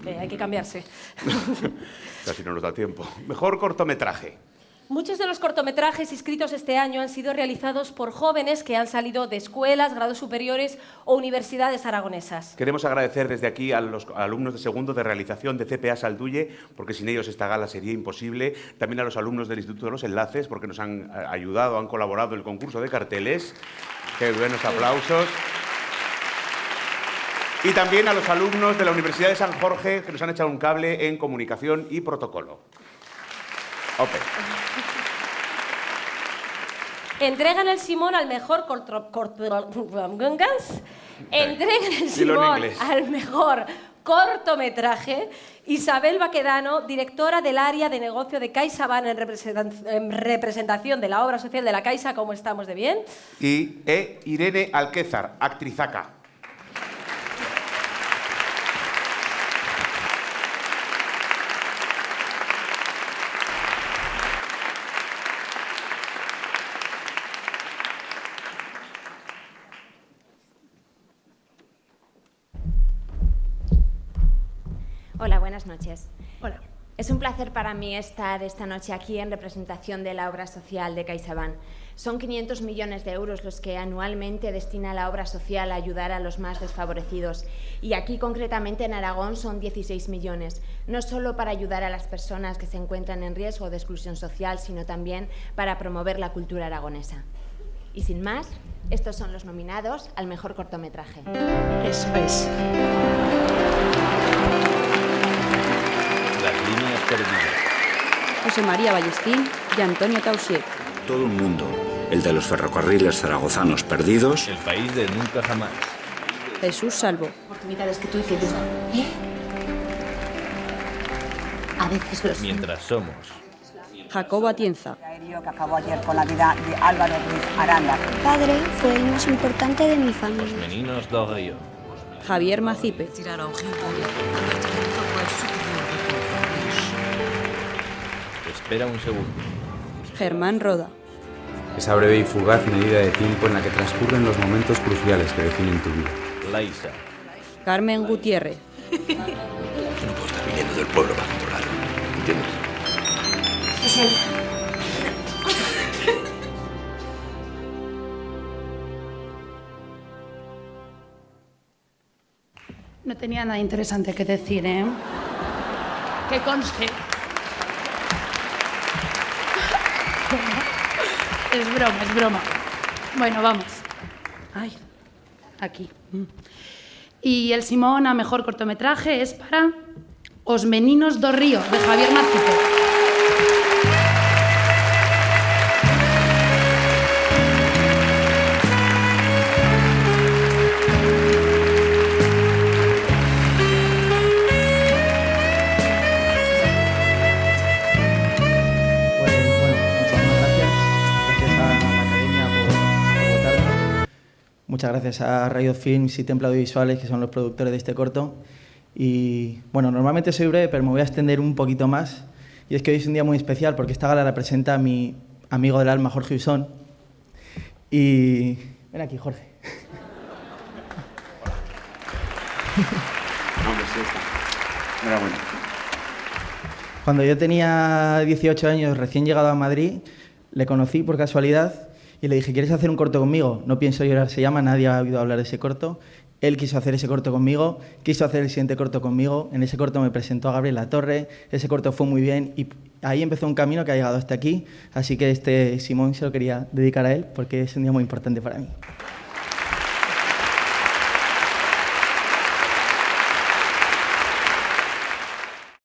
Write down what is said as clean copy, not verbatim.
que hay que cambiarse. Casi no nos da tiempo. Mejor cortometraje. Muchos de los cortometrajes inscritos este año han sido realizados por jóvenes que han salido de escuelas, grados superiores o universidades aragonesas. Queremos agradecer desde aquí a los alumnos de segundo de realización de CPA Salduye, porque sin ellos esta gala sería imposible. También a los alumnos del Instituto de los Enlaces, porque nos han ayudado, han colaborado en el concurso de carteles. Qué buenos aplausos. Y también a los alumnos de la Universidad de San Jorge, que nos han echado un cable en comunicación y protocolo. Ope. Entregan el Simón al mejor al mejor cortometraje Isabel Baquedano, directora del área de negocio de CaixaBank en representación de la obra social de la Caixa. ¿Cómo estamos de bien? Y Irene Alquézar, actrizaca. Hola, buenas noches. Hola. Es un placer para mí estar esta noche aquí en representación de la obra social de CaixaBank. Son 500 millones de euros los que anualmente destina la obra social a ayudar a los más desfavorecidos. Y aquí, concretamente en Aragón, son 16 millones. No solo para ayudar a las personas que se encuentran en riesgo de exclusión social, sino también para promover la cultura aragonesa. Y sin más, estos son los nominados al mejor cortometraje. Eso es. Las líneas perdidas. José María Ballestín y Antonio Tausier. Todo un mundo, el de los ferrocarriles zaragozanos perdidos. El país de nunca jamás. Jesús Salvo. Oportunidades que tú y que yo. A veces los... Mientras somos. Jacobo Atienza. Aéreo que acabó ayer con la vida de Álvaro Ruiz Aranda. Mi padre fue el más importante de mi familia. Los meninos do río. Javier Macipe. Espera un segundo. Germán Roda. Esa breve y fugaz medida de tiempo en la que transcurren los momentos cruciales que definen tu vida. Laisa. Carmen Gutiérrez. Tú no puedo estar viniendo del pueblo para controlarlo, ¿entiendes? Es él. No tenía nada interesante que decir, ¿eh? Que conste. Es broma, es broma. Bueno, vamos. Ay, aquí. Y el Simón a mejor cortometraje es para Os meninos do río, de Javier Macipe. Muchas gracias a Radio Films y Templo Audiovisuales, que son los productores de este corto. Y bueno, normalmente soy breve, pero me voy a extender un poquito más. Y es que hoy es un día muy especial porque esta gala la presenta a mi amigo del alma, Jorge Usón. Y... ven aquí, Jorge. Enhorabuena. Cuando yo tenía 18 años, recién llegado a Madrid, le conocí por casualidad y le dije, ¿quieres hacer un corto conmigo? No pienso llorar, se llama, nadie ha oído hablar de ese corto. Él quiso hacer ese corto conmigo, quiso hacer el siguiente corto conmigo. En ese corto me presentó a Gabriel Latorre, ese corto fue muy bien y ahí empezó un camino que ha llegado hasta aquí. Así que este Simón se lo quería dedicar a él porque es un día muy importante para mí.